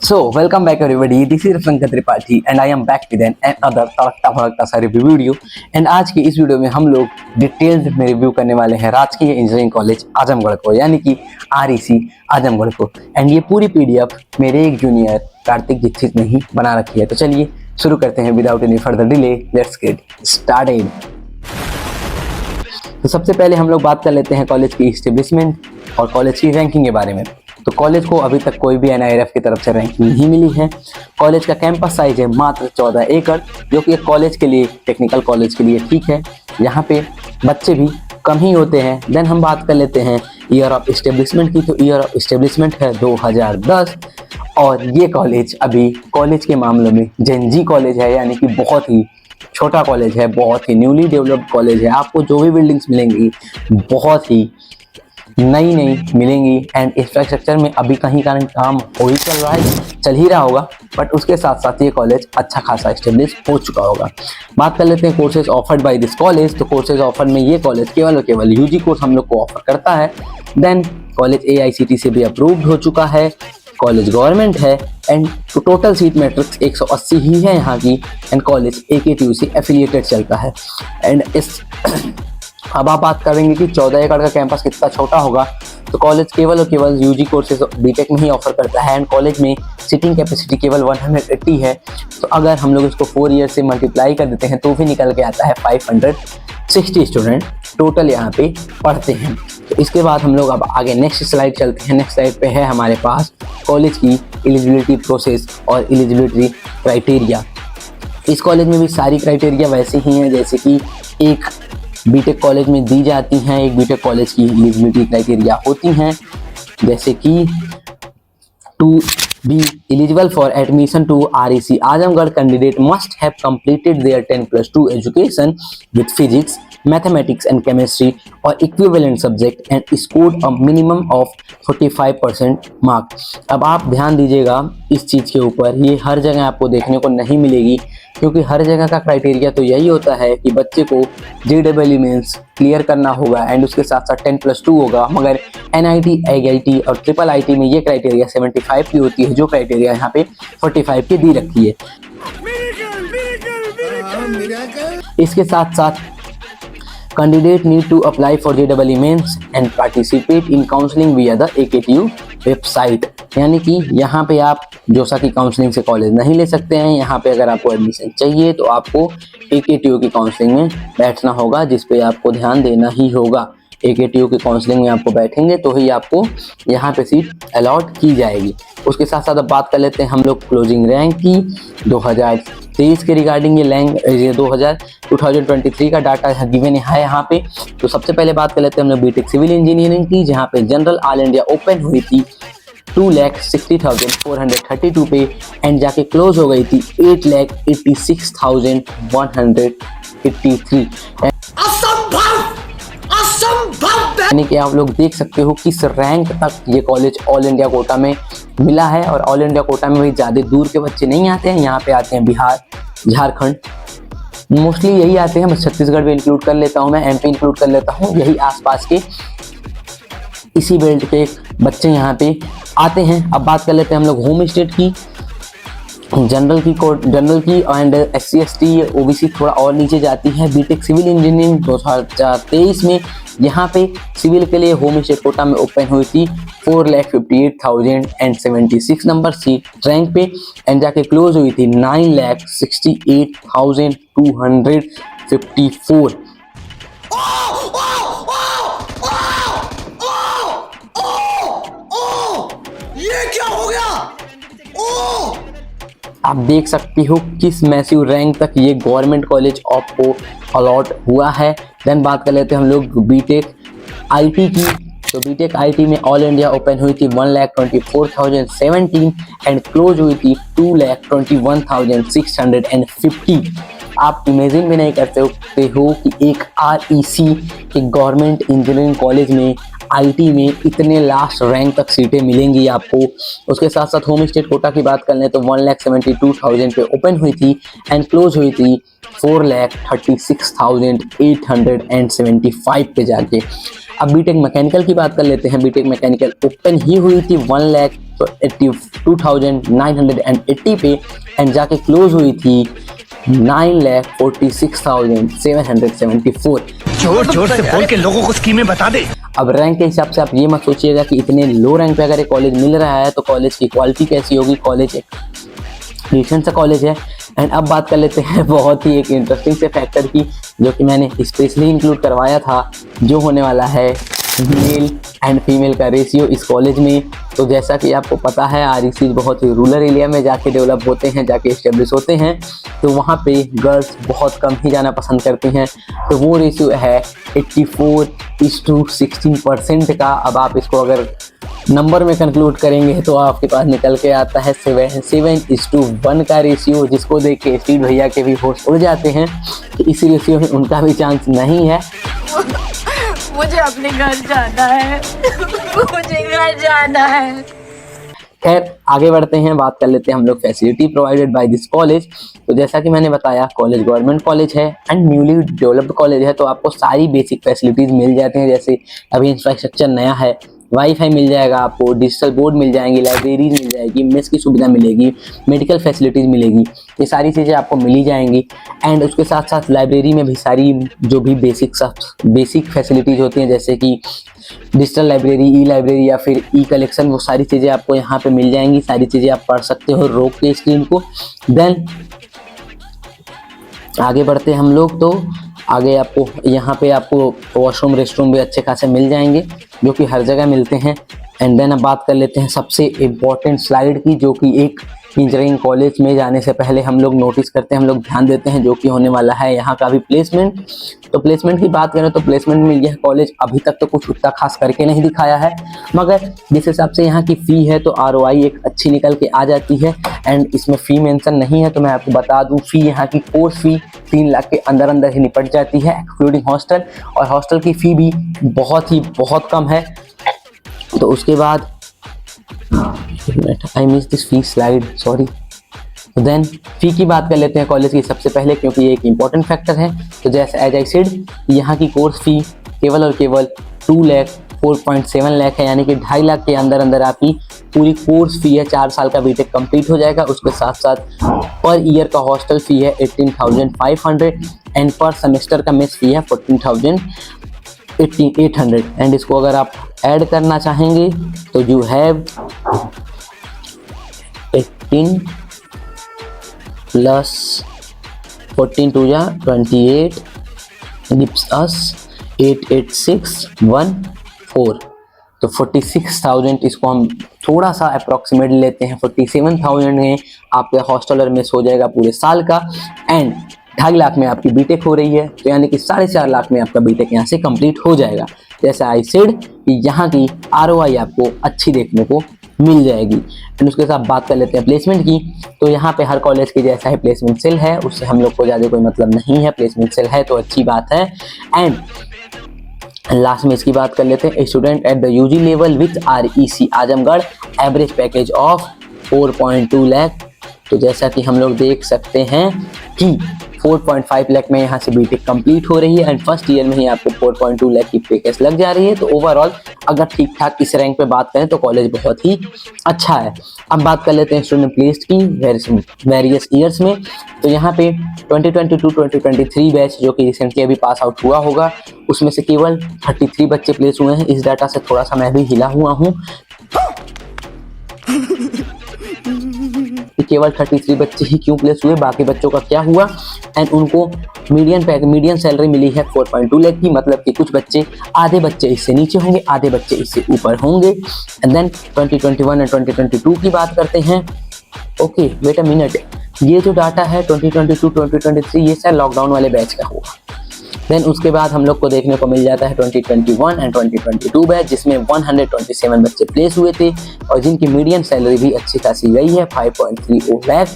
So, welcome back everybody. This is Rafsankat Tripathi and I am back with another तड़कता भड़कता सा review video. And आज की इस video में हम लोग डिटेल्स में रिव्यू करने वाले हैं राजकीय इंजीनियरिंग कॉलेज आजमगढ़ को, यानी कि REC आजमगढ़ को। एंड ये पूरी PDF मेरे एक जूनियर कार्तिक दीक्षित ने ही बना रखी है। तो चलिए शुरू करते हैं without any further delay. Let's get started. तो सबसे पहले हम लोग बात कर लेते हैं कॉलेज की इस्टेब्लिशमेंट और कॉलेज की रैंकिंग के बारे में। तो कॉलेज को अभी तक कोई भी NIRF की तरफ से रैंकिंग नहीं मिली है। कॉलेज का कैंपस साइज है मात्र 14 एकड़, जो कि एक कॉलेज के लिए, टेक्निकल कॉलेज के लिए ठीक है। यहाँ पे बच्चे भी कम ही होते हैं। देन हम बात कर लेते हैं ईयर ऑफ इस्टेब्लिशमेंट की। तो ईयर ऑफ इस्टेब्लिशमेंट है 2010 और ये कॉलेज अभी कॉलेज के मामलों में जेनजी कॉलेज है, यानी कि बहुत ही छोटा कॉलेज है, बहुत ही न्यूली डेवलप्ड कॉलेज है। आपको जो भी बिल्डिंग्स मिलेंगी बहुत ही नई मिलेंगी। एंड इंफ्रास्ट्रक्चर में अभी कहीं का काम हो ही चल ही रहा होगा, बट उसके साथ साथ ये कॉलेज अच्छा खासा एस्टेब्लिश हो चुका होगा। बात कर लेते हैं courses offered by this college. तो कोर्सेज ऑफर्ड में ये कॉलेज केवल और केवल UG कोर्स हम लोग को ऑफर करता है। देन कॉलेज AICTE से भी अप्रूव्ड हो चुका है, कॉलेज गवर्नमेंट है। एंड टोटल सीट मैट्रिक्स 180 ही है यहाँ की। एंड कॉलेज AKTU से एफिलिएटेड चलता है। एंड इस अब आप बात करेंगे कि 14 एकड़ का कैंपस कितना छोटा होगा। तो कॉलेज केवल और केवल UG कोर्सेज BTech में ही ऑफर करता है। एंड कॉलेज में सीटिंग कैपेसिटी केवल 180 है। तो अगर हम लोग इसको 4 ईयर से मल्टीप्लाई कर देते हैं तो भी निकल के आता है 560 स्टूडेंट टोटल यहाँ पे पढ़ते हैं। तो इसके बाद हम लोग अब आगे नेक्स्ट स्लाइड चलते हैं। नेक्स्ट स्लाइड पे है हमारे पास कॉलेज की एलिजिबिलिटी प्रोसेस और एलिजिबिलिटी क्राइटेरिया। इस कॉलेज में भी सारी क्राइटेरिया वैसे ही हैं जैसे कि एक BTech कॉलेज में दी जाती हैं। एक BTech कॉलेज की एलिजिबिलिटी क्राइटेरिया होती हैं, जैसे कि to be eligible for admission to REC Azamgarh candidate must have completed their 10+2 education with physics, mathematics and chemistry और equivalent subject and scored a minimum of 45% mark. अब आप ध्यान दीजिएगा इस चीज़ के ऊपर, ये हर जगह आपको देखने को नहीं मिलेगी, क्योंकि हर जगह का क्राइटेरिया तो यही होता है कि बच्चे को JEE मेंस क्लियर करना होगा एंड उसके साथ साथ 10+2 होगा। मगर NIT, IIT और IIIT में ये क्राइटेरिया 75 की होती है, जो क्राइटेरिया यहाँ पे 45 की दी रखी है। इसके साथ साथ candidate need to apply for JEE mains and participate in counselling via the AKTU website. यानी कि यहाँ पे आप जोसा की काउंसलिंग से कॉलेज नहीं ले सकते हैं। यहाँ पे अगर आपको एडमिशन चाहिए तो आपको AKTU की काउंसलिंग में बैठना होगा, जिस पे आपको ध्यान देना ही होगा। AKTU की काउंसलिंग में आपको बैठेंगे तो ही आपको यहाँ पे सीट अलॉट की जाएगी। उसके साथ साथ अब बात कर लेते हैं हम लोग क्लोजिंग रैंक की 2023 के रिगार्डिंग। ये 2023 का डाटा गिवन है यहाँ पे। तो सबसे पहले बात कर लेते हैं हम लोग BTech सिविल इंजीनियरिंग की, जहाँ पे जनरल ऑल इंडिया ओपन हुई थी 2,60,432 पे एंड जाके क्लोज हो गई थी 8,86,183। यानी कि आप लोग देख सकते हो किस रैंक तक ये कॉलेज ऑल इंडिया कोटा में मिला है। और ऑल इंडिया कोटा में भी ज़्यादा दूर के बच्चे नहीं आते हैं, यहाँ पे आते हैं बिहार, झारखंड, मोस्टली यही आते हैं। बस छत्तीसगढ़ भी इंक्लूड कर लेता हूँ मैं, MP इंक्लूड कर लेता हूँ, यही आसपास के इसी बेल्ट के बच्चे यहाँ पे आते हैं। अब बात कर लेते हैं हम लोग होम स्टेट की, जनरल की एंड SC ST OBC थोड़ा और नीचे जाती है। BTech सिविल इंजीनियरिंग 2023 में यहाँ पे सिविल के लिए होम स्टेट कोटा में ओपन हुई थी 4,58,076 नंबर सीट रैंक पे एंड जाके क्लोज हुई थी 9,68,254। ये क्या हो गया? आप देख सकते हो किस मैसिव रैंक तक ये गवर्नमेंट कॉलेज आपको अलॉट हुआ है। देन बात कर लेते हैं हम लोग BTech IT की। तो BTech IT में ऑल इंडिया ओपन हुई थी 1,24,017 एंड क्लोज हुई थी 2,21,650। आप इमेजिन भी नहीं कर सकते हो कि एक REC के गवर्नमेंट इंजीनियरिंग कॉलेज में IT में इतने लास्ट रैंक तक सीटें मिलेंगी आपको। उसके साथ साथ होम स्टेट कोटा की बात कर लें तो 1,72,000 पे ओपन हुई थी एंड क्लोज हुई थी 4,36,875 पे जाके। अब बीटेक मैकेनिकल की बात कर लेते हैं। बीटेक मैकेनिकल ओपन ही हुई थी 1,00,000 तो 82,980 पे, एंड जाके क्लोज हुई थी 9,46,774। जोर जोर से बोल के लोगों को स्कीमें बता दे। अब रैंक के हिसाब से आप ये मत सोचिएगा कि इतने लो रैंक पे अगर एक कॉलेज मिल रहा है तो कॉलेज की क्वालिटी कैसी होगी। कॉलेज एक डिसेंट सा कॉलेज है। एंड अब बात कर लेते हैं बहुत ही एक इंटरेस्टिंग से फैक्टर की, जो कि मैंने स्पेशली इंक्लूड करवाया था, जो होने वाला है मेल एंड फीमेल का रेशियो इस कॉलेज में। तो जैसा कि आपको पता है, REC बहुत ही रूरल एरिया में जाके डेवलप होते हैं, जाके इस्टेब्लिश होते हैं, तो वहाँ पे गर्ल्स बहुत कम ही जाना पसंद करती हैं। तो वो रेशियो है 84:16% का। अब आप इसको अगर नंबर में कंक्लूड करेंगे तो आपके पास निकल के आता है 7:1 का रेशियो, जिसको देख के स्पीड भैया के भी होश उड़ जाते हैं कि इस रेशियो में उनका भी चांस नहीं है। मुझे अपने घर जाना है। मुझे घर जाना है। खैर आगे बढ़ते हैं, बात कर लेते हैं हम लोग facility provided by this college. तो जैसा कि मैंने बताया, कॉलेज गवर्नमेंट कॉलेज है एंड न्यूली डेवलप्ड कॉलेज है, तो आपको सारी बेसिक फैसिलिटीज़ मिल जाती हैं। जैसे अभी इंफ्रास्ट्रक्चर नया है, वाईफाई मिल जाएगा आपको, डिजिटल बोर्ड मिल जाएंगी, लाइब्रेरीज मिल जाएगी, मेस की सुविधा मिलेगी, मेडिकल फैसिलिटीज़ मिलेगी, ये सारी चीज़ें आपको मिली जाएंगी। एंड उसके साथ साथ लाइब्रेरी में भी सारी जो भी बेसिक फैसिलिटीज़ होती हैं, जैसे कि डिजिटल लाइब्रेरी, ई लाइब्रेरी या फिर ई कलेक्शन, वो सारी चीज़ें आपको यहाँ पे मिल जाएंगी। सारी चीज़ें आप पढ़ सकते हो रोक के स्क्रीन को। देन आगे बढ़ते हैं हम लोग, तो आगे आपको यहाँ पे आपको वॉशरूम रेस्टरूम भी अच्छे खासे मिल जाएंगे, जो कि हर जगह मिलते हैं। एंड देन अब बात कर लेते हैं सबसे इम्पॉर्टेंट स्लाइड की, जो कि एक इंजीनियरिंग कॉलेज में जाने से पहले हम लोग नोटिस करते हैं, हम लोग ध्यान देते हैं, जो कि होने वाला है यहाँ का भी प्लेसमेंट। तो प्लेसमेंट की बात करें तो प्लेसमेंट में यह कॉलेज अभी तक तो कुछ उतना खास करके नहीं दिखाया है, मगर जिस हिसाब से यहाँ की फ़ी है तो ROI एक अच्छी निकल के आ जाती है। एंड इसमें फ़ी मेंशन नहीं है, तो मैं आपको बता दूँ, फ़ी यहाँ की कोर्स फ़ी 3 लाख के अंदर अंदर ही निपट जाती है, एक्सक्लूडिंग हॉस्टल। और हॉस्टल की फ़ी भी बहुत कम है। तो उसके बाद I miss this fee slide, sorry. Then fee की बात कर लेते हैं कॉलेज की सबसे पहले, क्योंकि ये एक इम्पॉर्टेंट फैक्टर है। तो जैसे एज आई सेड, यहाँ की कोर्स फ़ी केवल और केवल 2,04.7 लाख है, यानी कि 2.5 लाख के अंदर अंदर आपकी पूरी कोर्स फ़ी है। 4 साल का बीटेक कंप्लीट हो जाएगा। उसके साथ साथ पर ईयर का हॉस्टल फ़ी है 18,500 एंड पर सेमेस्टर का मेस फ़ी है 14,800। एंड इसको अगर आप ऐड करना चाहेंगे तो यू हैव 18 प्लस 14 टू या 28 गिव्स अस 88614। तो 46,000, इसको हम थोड़ा सा अप्रॉक्सीमेट लेते हैं, 47,000 में आपका हॉस्टल और मेस हो जाएगा पूरे साल का। एंड 2.5 लाख में आपकी बीटेक हो रही है, तो यानी कि 4.5 लाख में आपका बीटेक यहाँ से कंप्लीट हो जाएगा। जैसे आई सेड कि यहाँ की ROI आपको अच्छी देखने को मिल जाएगी। एंड उसके साथ बात कर लेते हैं प्लेसमेंट की। तो यहाँ पे हर कॉलेज के जैसा ही प्लेसमेंट सेल है, उससे हम लोग को ज़्यादा कोई मतलब नहीं है। प्लेसमेंट सेल है तो अच्छी बात है। एंड लास्ट में इसकी बात कर लेते हैं, student at the UG level with REC Azamgarh, average package of 4.2 lakh. तो जैसा कि हम लोग देख सकते हैं कि 4.5 लाख में यहाँ से बीटेक कंप्लीट हो रही है एंड फर्स्ट ईयर में ही आपको 4.2 लाख की पैकेज लग जा रही है। तो ओवरऑल अगर ठीक ठाक इस रैंक पे बात करें तो कॉलेज बहुत ही अच्छा है। अब बात कर लेते हैं स्टूडेंट प्लेस्ड की वेरियस ईयर्स में। तो यहाँ पे 2022-2023 बैच जो कि रिसेंटली अभी पास आउट हुआ होगा, उसमें से केवल 33 बच्चे प्लेस हुए हैं। इस डाटा से थोड़ा सा मैं भी हिला हुआ हूँ। केवल 33 बच्चे ही क्यों प्लेस हुए, बाकी बच्चों का क्या हुआ। एंड उनको मीडियन सैलरी मिली है 4.2 लाख की, मतलब कि कुछ बच्चे, आधे बच्चे इससे नीचे होंगे, आधे बच्चे इससे ऊपर होंगे। एंड देन 2021 एंड 2022 की बात करते हैं। ओके वेट अ मिनट, ये जो डाटा है 2022-2023 ये शायद लॉकडाउन वाले बैच का होगा। देन उसके बाद हम लोग को देखने को मिल जाता है 2021 एंड 2022 बैच, जिसमें 127 बच्चे प्लेस हुए थे और जिनकी मीडियन सैलरी भी अच्छी खासी गई है 5.30 lakh.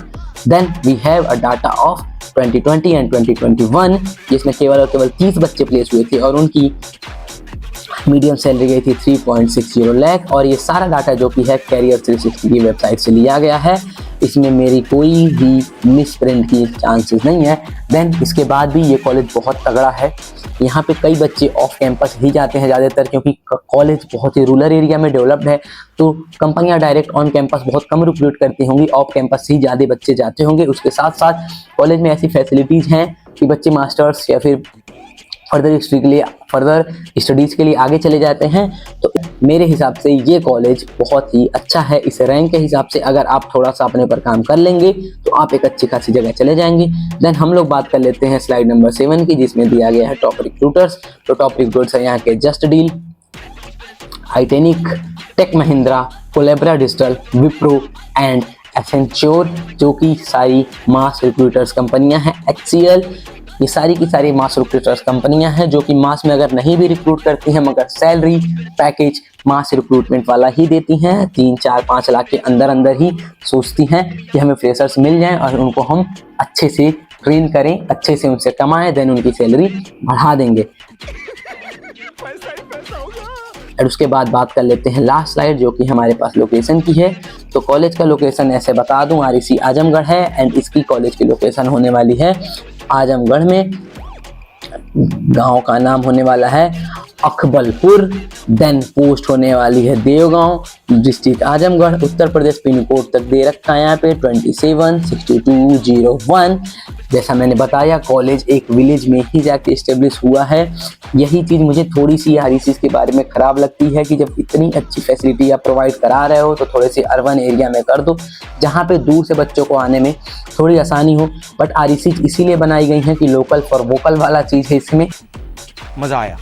Then we have a data of 2020 and 2021 जिसमें केवल और केवल 30 बच्चे प्लेस हुए थे और उनकी मीडियम सैलरी गई थी 3.60 लाख। और ये सारा डाटा जो कि है कैरियर 360 की वेबसाइट से लिया गया है। इसमें मेरी कोई भी मिस प्रिंट की चांसेस नहीं है। देन इसके बाद भी ये कॉलेज बहुत तगड़ा है। यहाँ पे कई बच्चे ऑफ कैंपस ही जाते हैं ज़्यादातर, क्योंकि कॉलेज बहुत ही रूरल एरिया में डेवलप्ड है, तो कंपनियां डायरेक्ट ऑन कैंपस बहुत कम रिक्रूट करती होंगी, ऑफ कैंपस ही ज़्यादा बच्चे जाते होंगे। उसके साथ साथ कॉलेज में ऐसी फैसिलिटीज़ हैं कि बच्चे मास्टर्स या फिर फर्दर स्टडीज़ के लिए आगे चले जाते हैं। तो मेरे हिसाब से ये कॉलेज बहुत ही अच्छा है। इस रैंक के हिसाब से अगर आप थोड़ा सा अपने पर काम कर लेंगे तो आप एक अच्छी खासी जगह चले जाएंगे। देन हम लोग बात कर लेते हैं स्लाइड नंबर 7 की, जिसमें दिया गया है टॉप रिक्रूटर्स। तो टॉप रिक्रूटर्स है यहाँ के जस्ट डील, हाइटेनिक, Tech Mahindra, Collabera digital, Wipro and Accenture, जो कि सारी मास रिक्रूटर्स कंपनियां हैं। HCL, ये सारी की सारी मास रिक्रूटर्स कंपनियां हैं जो कि मास में अगर नहीं भी रिक्रूट करती हैं मगर सैलरी पैकेज मास रिक्रूटमेंट वाला ही देती हैं। 3, 4, 5 लाख के अंदर ही सोचती हैं कि हमें फ्रेशर्स मिल जाएं और उनको हम अच्छे से ट्रेन करें, अच्छे से उनसे कमाएं, देन उनकी सैलरी बढ़ा देंगे। और उसके बाद बात कर लेते हैं लास्ट स्लाइड, जो कि हमारे पास लोकेशन की है। तो कॉलेज का लोकेशन ऐसे बता दूं, REC आजमगढ़ है एंड इसकी कॉलेज की लोकेशन होने वाली है आजमगढ़ में। गांव का नाम होने वाला है अकबलपुर, देन पोस्ट होने वाली है Devgaon, district Azamgarh, Uttar Pradesh. Pin code तक दे रखा है यहाँ पे 276201। जैसा मैंने बताया कॉलेज एक विलेज में ही जाके इस्टेब्लिश हुआ है। यही चीज़ मुझे थोड़ी सी REC के बारे में ख़राब लगती है कि जब इतनी अच्छी फैसिलिटी आप प्रोवाइड करा रहे हो तो थोड़े से अर्बन एरिया में कर दो, जहाँ पे दूर से बच्चों को आने में थोड़ी आसानी हो। बट REC इसीलिए बनाई गई है कि लोकल फॉर वोकल वाला चीज़ है इसमें। मजा आया।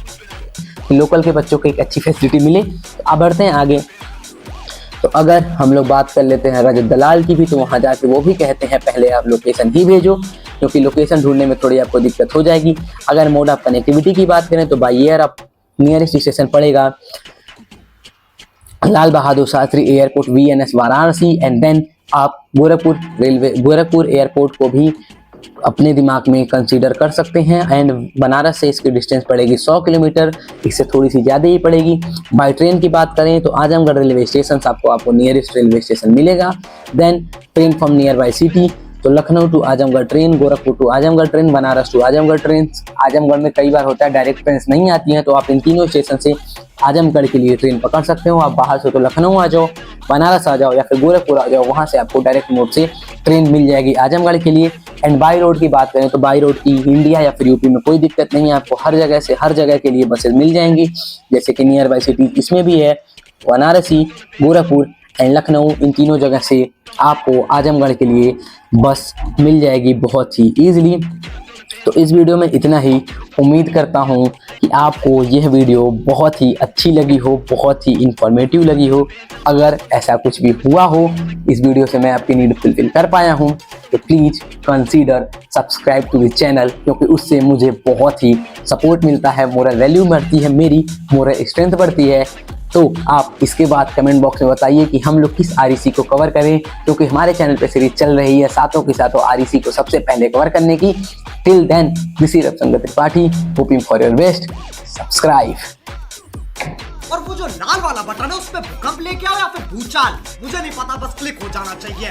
लोकल के बच्चों को एक अच्छी फैसिलिटी मिले। अब बढ़ते हैं आगे। तो अगर हम लोग बात कर लेते हैं रजत दलाल की भी, तो वहाँ जाके वो भी कहते हैं पहले आप लोकेशन ही भेजो, क्योंकि लोकेशन ढूंढने में थोड़ी आपको दिक्कत हो जाएगी। अगर मोड ऑफ कनेक्टिविटी की बात करें तो बाई एयर आप नियरेस्ट स्टेशन पड़ेगा Lal Bahadur Shastri airport VNS Varanasi, and then आप गोरखपुर एयरपोर्ट को भी अपने दिमाग में कंसीडर कर सकते हैं। एंड बनारस से इसकी डिस्टेंस पड़ेगी 100 किलोमीटर, इससे थोड़ी सी ज़्यादा ही पड़ेगी। बाई ट्रेन की बात करें तो आजमगढ़ रेलवे स्टेशन आपको नियरेस्ट रेलवे स्टेशन मिलेगा। Then train from near by city, तो Lucknow to Azamgarh train, Gorakhpur to Azamgarh train, Banaras to Azamgarh train. Azamgarh में कई बार होता है डायरेक्ट ट्रेन नहीं आती हैं, तो आप इन तीनों स्टेशन से आजमगढ़ के लिए ट्रेन पकड़ सकते हो। आप बाहर से तो लखनऊ आ जाओ, बनारस आ जाओ या फिर गोरखपुर आ जाओ, वहाँ से आपको डायरेक्ट मोड से ट्रेन मिल जाएगी आजमगढ़ के लिए। एंड बाई रोड की बात करें तो बाई रोड की इंडिया या फिर यूपी में कोई दिक्कत नहीं है, आपको हर जगह से हर जगह के लिए बसेज मिल जाएंगी। जैसे कि नियर बाई सिटी इसमें भी है, वाराणसी, गोरखपुर एंड लखनऊ, इन तीनों जगह से आपको आजमगढ़ के लिए बस मिल जाएगी बहुत ही ईजिली। तो इस वीडियो में इतना ही। उम्मीद करता हूँ कि आपको यह वीडियो बहुत ही अच्छी लगी हो, बहुत ही इंफॉर्मेटिव लगी हो। अगर ऐसा कुछ भी हुआ हो इस वीडियो से मैं आपकी नीड फुलफिल कर पाया हूँ तो please consider subscribe to the channel, क्योंकि उससे मुझे बहुत ही सपोर्ट मिलता है, मोरल वैल्यू बढ़ती है, मेरी मोरल स्ट्रेंथ बढ़ती है। तो आप इसके बाद कमेंट बॉक्स में बताइए कि हम लोग किस REC को कवर करें, क्योंकि हमारे चैनल पे सीरीज चल रही है साथों के साथों REC को सबसे पहले कवर करने की। Till then this is Ravishankar Tripathi, hoping for your best. Subscribe और वो जो लाल वाला बटन है उस पर भूकंप लेके आओ या फिर भूचाल, मुझे नहीं पता, बस क्लिक हो जाना चाहिए।